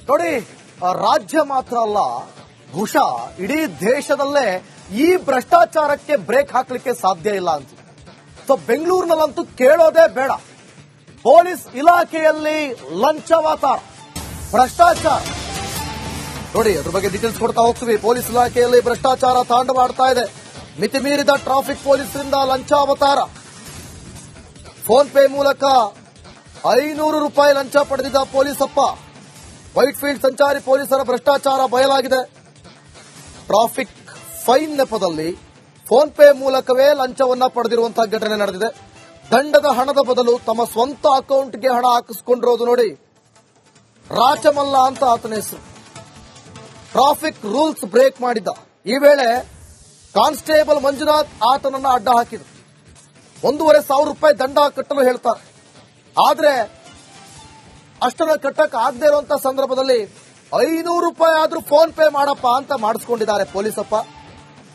ನೋಡಿ, ರಾಜ್ಯ ಮಾತ್ರ ಅಲ್ಲ, ಬಹುಶಃ ಇಡೀ ದೇಶದಲ್ಲೇ ಈ ಭ್ರಷ್ಟಾಚಾರಕ್ಕೆ ಬ್ರೇಕ್ ಹಾಕಲಿಕ್ಕೆ ಸಾಧ್ಯ ಇಲ್ಲ ಅಂತ. ಸೊ ಬೆಂಗಳೂರಿನಲ್ಲಂತೂ ಕೇಳೋದೇ ಬೇಡ. ಪೊಲೀಸ್ ಇಲಾಖೆಯಲ್ಲಿ ಲಂಚವಾತಾರ, ಭ್ರಷ್ಟಾಚಾರ. ನೋಡಿ, ಅದ್ರ ಬಗ್ಗೆ ಡೀಟೇಲ್ಸ್ ಕೊಡ್ತಾ ಹೋಗ್ತೀವಿ. ಪೊಲೀಸ್ ಇಲಾಖೆಯಲ್ಲಿ ಭ್ರಷ್ಟಾಚಾರ ತಾಂಡವಾಡ್ತಾ ಇದೆ. ಮಿತಿ ಮೀರಿದ ಟ್ರಾಫಿಕ್ ಪೊಲೀಸರಿಂದ ಲಂಚಾವತಾರ. ಫೋನ್ ಪೇ ಮೂಲಕ 500 ರೂಪಾಯಿ ಲಂಚ ಪಡೆದಿದ್ದ ಪೊಲೀಸಪ್ಪ. ವೈಟ್ ಫೀಲ್ಡ್ ಸಂಚಾರಿ ಪೊಲೀಸರ ಭ್ರಷ್ಟಾಚಾರ ಬಯಲಾಗಿದೆ. ಟ್ರಾಫಿಕ್ ಫೈನ್ ನೆಪದಲ್ಲಿ ಫೋನ್ ಪೇ ಮೂಲಕವೇ ಲಂಚವನ್ನ ಪಡೆದಿರುವಂತಹ ಘಟನೆ ನಡೆದಿದೆ. ದಂಡದ ಹಣದ ಬದಲು ತಮ್ಮ ಸ್ವಂತ ಅಕೌಂಟ್ಗೆ ಹಣ ಹಾಕಿಸಿಕೊಂಡಿರೋದು ನೋಡಿ. ರಾಚಮಲ್ಲ ಅಂತ ಆತನ ಹೆಸರು. ಟ್ರಾಫಿಕ್ ರೂಲ್ಸ್ ಬ್ರೇಕ್ ಮಾಡಿದ್ದ. ಈ ವೇಳೆ ಕಾನ್ಸ್ಟೇಬಲ್ ಮಂಜುನಾಥ್ ಆತನನ್ನ ಅಡ್ಡ ಹಾಕಿದ್ರು. 1,500 ರೂಪಾಯಿ ದಂಡ ಕಟ್ಟಲು ಹೇಳ್ತಾರೆ. ಆದ್ರೆ ಅಷ್ಟನ್ನ ಕಟ್ಟಕ್ಕೆ ಆಗದೆ ಇರುವಂತಹ ಸಂದರ್ಭದಲ್ಲಿ 500 ರೂಪಾಯಿ ಆದ್ರೂ ಫೋನ್ ಪೇ ಮಾಡಪ್ಪ ಅಂತ ಮಾಡಿಸ್ಕೊಂಡಿದ್ದಾರೆ ಪೊಲೀಸಪ್ಪ.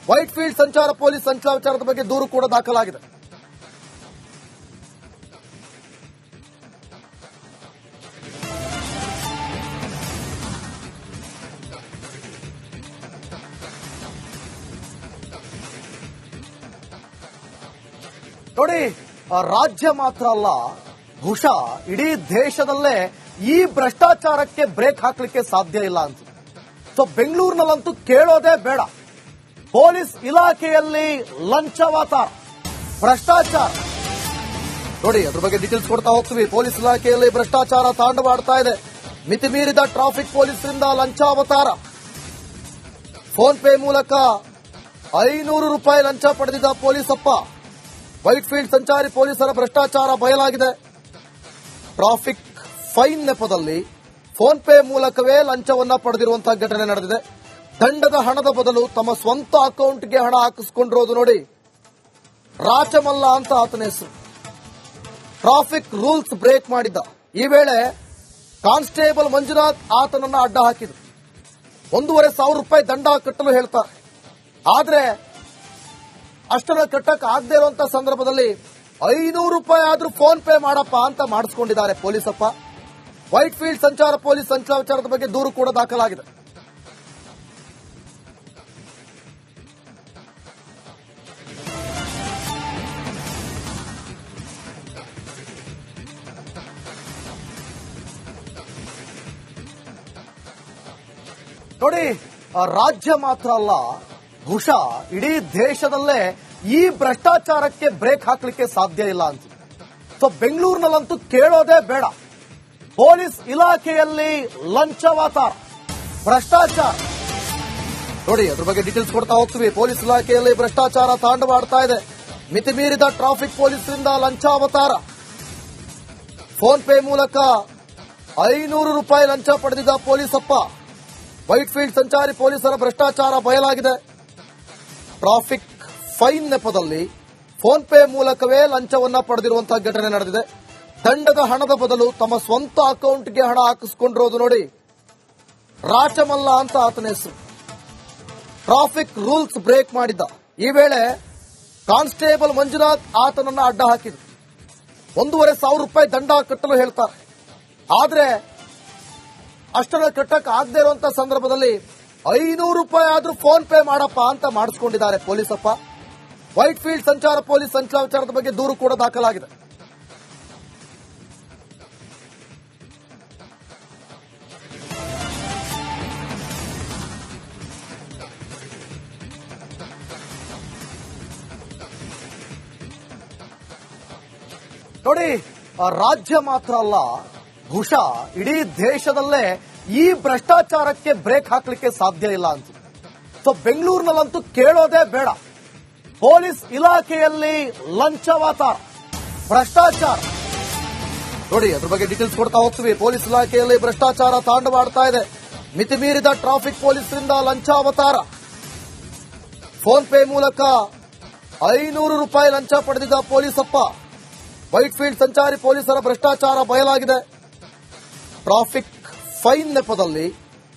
ವೈಟ್ ಫೀಲ್ಡ್ ಸಂಚಾರ ಪೊಲೀಸ್ ಸಂಚಾರದ ಬಗ್ಗೆ ದೂರು ಕೂಡ ದಾಖಲಾಗಿದೆ. ನೋಡಿ, ರಾಜ್ಯ ಮಾತ್ರ ಅಲ್ಲ, ಬಹುಶಃ ಇಡೀ ದೇಶದಲ್ಲೇ ಈ ಭ್ರಷ್ಟಾಚಾರಕ್ಕೆ ಬ್ರೇಕ್ ಹಾಕಲಿಕ್ಕೆ ಸಾಧ್ಯ ಇಲ್ಲ ಅಂತ. ಸೊ ಬೆಂಗಳೂರಿನಲ್ಲಂತೂ ಕೇಳೋದೇ ಬೇಡ. ಪೊಲೀಸ್ ಇಲಾಖೆಯಲ್ಲಿ ಲಂಚವಾತಾರ, ಭ್ರಷ್ಟಾಚಾರ. ನೋಡಿ, ಅದ್ರ ಬಗ್ಗೆ ಡೀಟೇಲ್ಸ್ ಕೊಡ್ತಾ ಹೋಗ್ತೀವಿ. ಪೊಲೀಸ್ ಇಲಾಖೆಯಲ್ಲಿ ಭ್ರಷ್ಟಾಚಾರ ತಾಂಡವಾಡ್ತಾ ಇದೆ. ಮಿತಿ ಮೀರಿದ ಟ್ರಾಫಿಕ್ ಪೊಲೀಸರಿಂದ ಲಂಚಾವತಾರ. ಫೋನ್ ಪೇ ಮೂಲಕ 500 ರೂಪಾಯಿ ಲಂಚ ಪಡೆದಿದ್ದ ಪೊಲೀಸಪ್ಪ. ವೈಟ್ ಫೀಲ್ಡ್ ಸಂಚಾರಿ ಪೊಲೀಸರ ಭ್ರಷ್ಟಾಚಾರ ಬಯಲಾಗಿದೆ. ಟ್ರಾಫಿಕ್ ಫೈನ್ ನೆಪದಲ್ಲಿ ಫೋನ್ ಪೇ ಮೂಲಕವೇ ಲಂಚವನ್ನ ಪಡೆದಿರುವಂತಹ ಘಟನೆ ನಡೆದಿದೆ. ದಂಡದ ಹಣದ ಬದಲು ತಮ್ಮ ಸ್ವಂತ ಅಕೌಂಟ್ಗೆ ಹಣ ಹಾಕಿಸಿಕೊಂಡಿರೋದು ನೋಡಿ. ರಾಚಮಲ್ಲ ಅಂತ ಆತನ ಹೆಸರು. ಟ್ರಾಫಿಕ್ ರೂಲ್ಸ್ ಬ್ರೇಕ್ ಮಾಡಿದ್ದ. ಈ ವೇಳೆ ಕಾನ್ಸ್ಟೇಬಲ್ ಮಂಜುನಾಥ್ ಆತನನ್ನ ಅಡ್ಡ ಹಾಕಿದ್ರು. 1,500 ರೂಪಾಯಿ ದಂಡ ಕಟ್ಟಲು ಹೇಳ್ತಾರೆ. ಆದ್ರೆ ಅಷ್ಟನ್ನ ಕಟ್ಟಕ್ಕೆ ಆಗದೆ ಇರುವಂತಹ ಸಂದರ್ಭದಲ್ಲಿ 500 ರೂಪಾಯಿ ಆದ್ರೂ ಫೋನ್ ಪೇ ಮಾಡಪ್ಪ ಅಂತ ಮಾಡಿಸ್ಕೊಂಡಿದ್ದಾರೆ ಪೊಲೀಸಪ್ಪ. ವೈಟ್ ಫೀಲ್ಡ್ ಸಂಚಾರ ಪೊಲೀಸ್ ಸಂಚಾರದ ಬಗ್ಗೆ ದೂರು ಕೂಡ ದಾಖಲಾಗಿದೆ. ನೋಡಿ, ರಾಜ್ಯ ಮಾತ್ರ ಅಲ್ಲ, ಬಹುಶಃ ಇಡೀ ದೇಶದಲ್ಲೇ ಈ ಭ್ರಷ್ಟಾಚಾರಕ್ಕೆ ಬ್ರೇಕ್ ಹಾಕಲಿಕ್ಕೆ ಸಾಧ್ಯ ಇಲ್ಲ ಅಂತ. ಸೊ ಬೆಂಗಳೂರಿನಲ್ಲಂತೂ ಕೇಳೋದೇ ಬೇಡ. ಪೊಲೀಸ್ ಇಲಾಖೆಯಲ್ಲಿ ಲಂಚವಾತಾರ, ಭ್ರಷ್ಟಾಚಾರ. ನೋಡಿ, ಅದ್ರ ಬಗ್ಗೆ ಡೀಟೇಲ್ಸ್ ಕೊಡ್ತಾ ಹೋಗ್ತೀವಿ. ಪೊಲೀಸ್ ಇಲಾಖೆಯಲ್ಲಿ ಭ್ರಷ್ಟಾಚಾರ ತಾಂಡವಾಡ್ತಾ ಇದೆ. ಮಿತಿ ಮೀರಿದ ಟ್ರಾಫಿಕ್ ಪೊಲೀಸರಿಂದ ಲಂಚಾವತಾರ. ಫೋನ್ ಪೇ ಮೂಲಕ 500 ರೂಪಾಯಿ ಲಂಚ ಪಡೆದಿದ್ದ ಪೊಲೀಸಪ್ಪ. ವೈಟ್ ಫೀಲ್ಡ್ ಸಂಚಾರಿ ಪೊಲೀಸರ ಭ್ರಷ್ಟಾಚಾರ ಬಯಲಾಗಿದೆ. ಟ್ರಾಫಿಕ್ ಫೈನ್ ನೆಪದಲ್ಲಿ ಫೋನ್ ಪೇ ಮೂಲಕವೇ ಲಂಚವನ್ನ ಪಡೆದಿರುವಂತಹ ಘಟನೆ ನಡೆದಿದೆ. ದಂಡದ ಹಣದ ಬದಲು ತಮ್ಮ ಸ್ವಂತ ಅಕೌಂಟ್ಗೆ ಹಣ ಹಾಕಿಸಿಕೊಂಡಿರೋದು ನೋಡಿ. ರಾಚಮಲ್ಲ ಅಂತ ಆತನ ಹೆಸರು. ಟ್ರಾಫಿಕ್ ರೂಲ್ಸ್ ಬ್ರೇಕ್ ಮಾಡಿದ್ದ. ಈ ವೇಳೆ ಕಾನ್ಸ್ಟೇಬಲ್ ಮಂಜುನಾಥ್ ಆತನನ್ನ ಅಡ್ಡ ಹಾಕಿದ್ರು. 1,500 ರೂಪಾಯಿ ದಂಡ ಕಟ್ಟಲು ಹೇಳ್ತಾರೆ. ಆದ್ರೆ ಅಷ್ಟನ್ನ ಕಟ್ಟಕ್ಕೆ ಆಗದೆ ಇರುವಂತಹ ಸಂದರ್ಭದಲ್ಲಿ 500 ರೂಪಾಯಿ ಆದ್ರೂ ಫೋನ್ ಪೇ ಮಾಡಪ್ಪ ಅಂತ ಮಾಡಿಸ್ಕೊಂಡಿದ್ದಾರೆ ಪೊಲೀಸಪ್ಪ. ವೈಟ್ ಫೀಲ್ಡ್ ಸಂಚಾರ ಪೊಲೀಸ್ ಸಂಚಾರದ ಬಗ್ಗೆ ದೂರು ಕೂಡ ದಾಖಲಾಗಿದೆ. ನೋಡಿ, ರಾಜ್ಯ ಮಾತ್ರ ಅಲ್ಲ, ಬಹುಶಃ ಇಡೀ ದೇಶದಲ್ಲೇ ಈ ಭ್ರಷ್ಟಾಚಾರಕ್ಕೆ ಬ್ರೇಕ್ ಹಾಕಲಿಕ್ಕೆ ಸಾಧ್ಯ ಇಲ್ಲ ಅಂತ. ಸೊ ಬೆಂಗಳೂರಿನಲ್ಲಂತೂ ಕೇಳೋದೇ ಬೇಡ. ಪೊಲೀಸ್ ಇಲಾಖೆಯಲ್ಲಿ ಲಂಚವಾತಾರ, ಭ್ರಷ್ಟಾಚಾರ. ನೋಡಿ, ಅದ್ರ ಬಗ್ಗೆ ಡೀಟೇಲ್ಸ್ ಕೊಡ್ತಾ ಹೋಗ್ತೀವಿ. ಪೊಲೀಸ್ ಇಲಾಖೆಯಲ್ಲಿ ಭ್ರಷ್ಟಾಚಾರ ತಾಂಡವಾಡ್ತಾ ಇದೆ. ಮಿತಿ ಮೀರಿದ ಟ್ರಾಫಿಕ್ ಪೊಲೀಸರಿಂದ ಲಂಚಾವತಾರ. ಫೋನ್ ಪೇ ಮೂಲಕ 500 ರೂಪಾಯಿ ಲಂಚ ಪಡೆದಿದ್ದ ಪೊಲೀಸಪ್ಪ. ವೈಟ್ ಫೀಲ್ಡ್ ಸಂಚಾರಿ ಪೊಲೀಸರ ಭ್ರಷ್ಟಾಚಾರ ಬಯಲಾಗಿದೆ. ಟ್ರಾಫಿಕ್ ಫೈನ್ ನೆಪದಲ್ಲಿ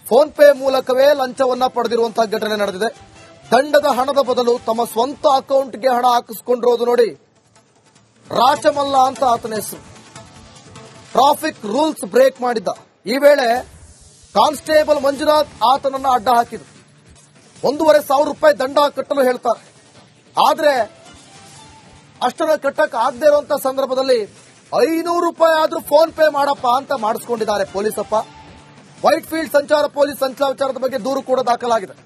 ಫೋನ್ ಪೇ ಮೂಲಕವೇ ಲಂಚವನ್ನ ಪಡೆದಿರುವಂತಹ ಘಟನೆ ನಡೆದಿದೆ. ದಂಡದ ಹಣದ ಬದಲು ತಮ್ಮ ಸ್ವಂತ ಅಕೌಂಟ್ಗೆ ಹಣ ಹಾಕಿಸಿಕೊಂಡಿರೋದು ನೋಡಿ. ರಾಚಮಲ್ಲ ಅಂತ ಆತನ ಹೆಸರು. ಟ್ರಾಫಿಕ್ ರೂಲ್ಸ್ ಬ್ರೇಕ್ ಮಾಡಿದ್ದ. ಈ ವೇಳೆ ಕಾನ್ಸ್ಟೇಬಲ್ ಮಂಜುನಾಥ್ ಆತನನ್ನ ಅಡ್ಡ ಹಾಕಿದ್ರು. 1,500 ರೂಪಾಯಿ ದಂಡ ಕಟ್ಟಲು ಹೇಳ್ತಾರೆ. ಆದ್ರೆ ಅಷ್ಟನ್ನ ಕಟ್ಟಕ್ಕೆ ಆಗದೆ ಇರುವಂತ ಸಂದರ್ಭದಲ್ಲಿ 500 ರೂಪಾಯಿ ಆದ್ರೂ ಫೋನ್ ಪೇ ಮಾಡಪ್ಪ ಅಂತ ಮಾಡಿಸ್ಕೊಂಡಿದ್ದಾರೆ ಪೊಲೀಸಪ್ಪ. ವೈಟ್ ಫೀಲ್ಡ್ ಸಂಚಾರ ಪೊಲೀಸ್ ಸಂಚಾರದ ಬಗ್ಗೆ ದೂರು ಕೂಡ ದಾಖಲಾಗಿದೆ.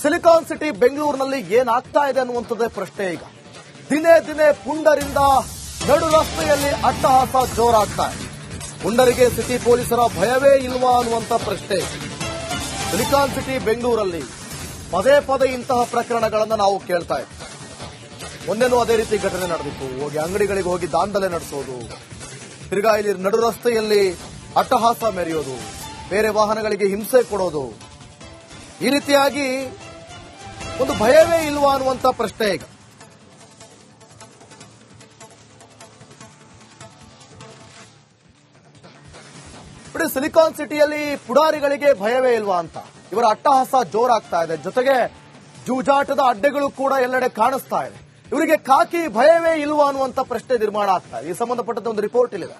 ಸಿಲಿಕಾನ್ ಸಿಟಿ ಬೆಂಗಳೂರಿನಲ್ಲಿ ಏನಾಗ್ತಾ ಇದೆ ಅನ್ನುವಂಥದ್ದೇ ಪ್ರಶ್ನೆ. ಈಗ ದಿನೇ ದಿನೇ ಪುಂಡರಿಂದ ನಡು ರಸ್ತೆಯಲ್ಲಿ ಅಟ್ಟಹಾಸ ಜೋರಾಗ್ತಾ ಇದೆ. ಪುಂಡರಿಗೆ ಸಿಟಿ ಪೊಲೀಸರ ಭಯವೇ ಇಲ್ವಾ ಅನ್ನುವಂಥ ಪ್ರಶ್ನೆ. ಸಿಲಿಕಾನ್ ಸಿಟಿ ಬೆಂಗಳೂರಲ್ಲಿ ಪದೇ ಪದೇ ಇಂತಹ ಪ್ರಕರಣಗಳನ್ನು ನಾವು ಕೇಳ್ತಾ ಇದ್ದೀವಿ. ಒಂದೇನೂ ಅದೇ ರೀತಿ ಘಟನೆ ನಡೆದಿತ್ತು. ಹೋಗಿ ಅಂಗಡಿಗಳಿಗೆ ಹೋಗಿ ದಾಂಧಲೆ ನಡೆಸೋದು, ತಿರ್ಗಾ ಇಲ್ಲಿ ನಡು ರಸ್ತೆಯಲ್ಲಿ ಅಟ್ಟಹಾಸ ಮೆರೆಯೋದು, ಬೇರೆ ವಾಹನಗಳಿಗೆ ಹಿಂಸೆ ಕೊಡೋದು, ಈ ರೀತಿಯಾಗಿ ಒಂದು ಭಯವೇ ಇಲ್ವಾ ಅನ್ನುವಂಥ ಪ್ರಶ್ನೆ. ಈಗ ಸಿಲಿಕಾನ್ ಸಿಟಿಯಲ್ಲಿ ಪುಡಾರಿಗಳಿಗೆ ಭಯವೇ ಇಲ್ವಾ ಅಂತ ಇವರ ಅಟ್ಟಹಾಸ ಜೋರಾಗ್ತಾ ಇದೆ. ಜೊತೆಗೆ ಜೂಜಾಟದ ಅಡ್ಡೆಗಳು ಕೂಡ ಎಲ್ಲೆಡೆ ಕಾಣಿಸ್ತಾ ಇದೆ. ಇವರಿಗೆ ಖಾಕಿ ಭಯವೇ ಇಲ್ವಾ ಅನ್ನುವಂಥ ಪ್ರಶ್ನೆ ನಿರ್ಮಾಣ ಆಗ್ತಾ ಇದೆ. ಈ ಸಂಬಂಧಪಟ್ಟಂತೆ ಒಂದು ರಿಪೋರ್ಟ್ ಇಲ್ಲಿದೆ.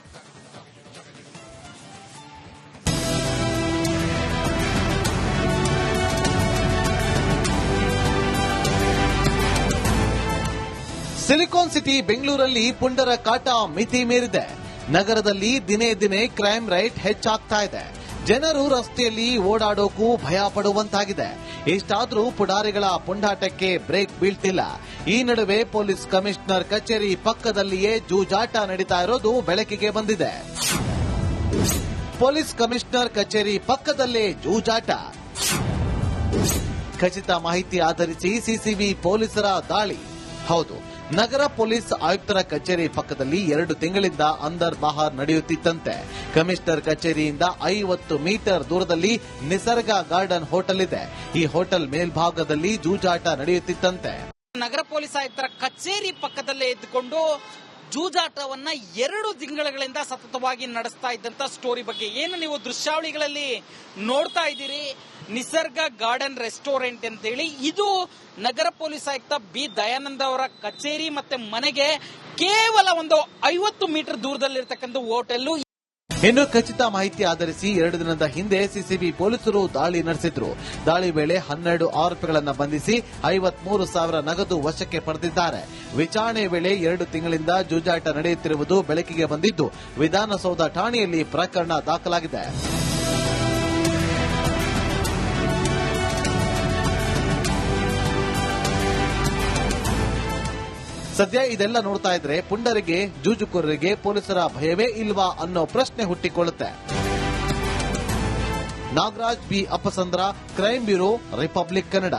ಸಿಲಿಕಾನ್ ಸಿಟಿ ಬೆಂಗಳೂರಲ್ಲಿ ಪುಂಡರ ಕಾಟ ಮಿತಿ ಮೀರಿದೆ. ನಗರದಲ್ಲಿ ದಿನೇ ದಿನೇ ಕ್ರೈಮ್ ರೇಟ್ ಹೆಚ್ಚಾಗ್ತಾ ಇದೆ. ಜನರು ರಸ್ತೆಯಲ್ಲಿ ಓಡಾಡೋಕು ಭಯ ಪಡುವಂತಾಗಿದೆ. ಇಷ್ಟಾದ್ರೂ ಪುಡಾರಿಗಳ ಪುಂಡಾಟಕ್ಕೆ ಬ್ರೇಕ್ ಬೀಳ್ತಿಲ್ಲ. ಈ ನಡುವೆ ಪೊಲೀಸ್ ಕಮಿಷನರ್ ಕಚೇರಿ ಪಕ್ಕದಲ್ಲಿಯೇ ಜೂಜಾಟ ನಡೀತಾ ಇರೋದು ಬೆಳಕಿಗೆ ಬಂದಿದೆ. ಪೊಲೀಸ್ ಕಮಿಷನರ್ ಕಚೇರಿ ಪಕ್ಕದಲ್ಲೇ ಜೂಜಾಟ. ಖಚಿತ ಮಾಹಿತಿ ಆಧರಿಸಿ ಸಿಸಿಬಿ ಪೊಲೀಸರ ದಾಳಿ. ಹೌದು, ನಗರ ಪೊಲೀಸ್ ಆಯುಕ್ತರ ಕಚೇರಿ ಪಕ್ಕದಲ್ಲಿ 2 ತಿಂಗಳಿಂದ ಅಂದರ್ ಬಾಹರ್ ನಡೆಯುತ್ತಿತ್ತಂತೆ. ಕಮಿಷನರ್ ಕಚೇರಿಯಿಂದ 50 ಮೀಟರ್ ದೂರದಲ್ಲಿ ನಿಸರ್ಗ ಗಾರ್ಡನ್ ಹೋಟೆಲ್ ಇದೆ. ಈ ಹೋಟೆಲ್ ಮೇಲ್ಭಾಗದಲ್ಲಿ ಜೂಜಾಟ ನಡೆಯುತ್ತಿತ್ತಂತೆ. ನಗರ ಪೊಲೀಸ್ ಆಯುಕ್ತರ ಕಚೇರಿ ಪಕ್ಕದಲ್ಲೇ ಇದ್ದುಕೊಂಡು ಜೂಜಾಟವನ್ನ 2 ತಿಂಗಳಿಂದ ಸತತವಾಗಿ ನಡೆಸ್ತಾ ಇದ್ದಂತ ಸ್ಟೋರಿ ಬಗ್ಗೆ ಏನು ನೀವು ದೃಶ್ಯಾವಳಿಗಳಲ್ಲಿ ನೋಡ್ತಾ ಇದ್ದೀರಿ. ನಿಸರ್ಗ ಗಾರ್ಡನ್ ರೆಸ್ಟೋರೆಂಟ್ ಅಂತೇಳಿ ಇದು ನಗರ ಪೊಲೀಸ್ ಆಯುಕ್ತ ಬಿ ದಯಾನಂದ ಅವರ ಕಚೇರಿ ಮತ್ತೆ ಮನೆಗೆ ಕೇವಲ ಒಂದು 50 ಮೀಟರ್ ದೂರದಲ್ಲಿರ್ತಕ್ಕಂಥ ಹೋಟೆಲ್. ಇನ್ನು ಖಚಿತ ಮಾಹಿತಿ ಆಧರಿಸಿ 2 ದಿನದ ಹಿಂದೆ ಸಿಸಿಬಿ ಪೊಲೀಸರು ದಾಳಿ ನಡೆಸಿದ್ರು. ದಾಳಿ ವೇಳೆ 12 ಆರೋಪಿಗಳನ್ನು ಬಂಧಿಸಿ 53,000 ನಗದು ವಶಕ್ಕೆ ಪಡೆದಿದ್ದಾರೆ. ವಿಚಾರಣೆ ವೇಳೆ 2 ತಿಂಗಳಿಂದ ಜೂಜಾಟ ನಡೆಯುತ್ತಿರುವುದು ಬೆಳಕಿಗೆ ಬಂದಿದ್ದು ವಿಧಾನಸೌಧ ಠಾಣೆಯಲ್ಲಿ ಪ್ರಕರಣ ದಾಖಲಾಗಿದೆ. ಸದ್ಯ ಇದೆಲ್ಲ ನೋಡ್ತಾ ಇದ್ರೆ ಪುಂಡರಿಗೆ, ಜೂಜುಕೋರರಿಗೆ ಪೊಲೀಸರ ಭಯವೇ ಇಲ್ವಾ ಅನ್ನೋ ಪ್ರಶ್ನೆ ಹುಟ್ಟಿಕೊಳ್ಳುತ್ತೆ. Nagaraj B Appasandra, crime bureau, Republic Kannada.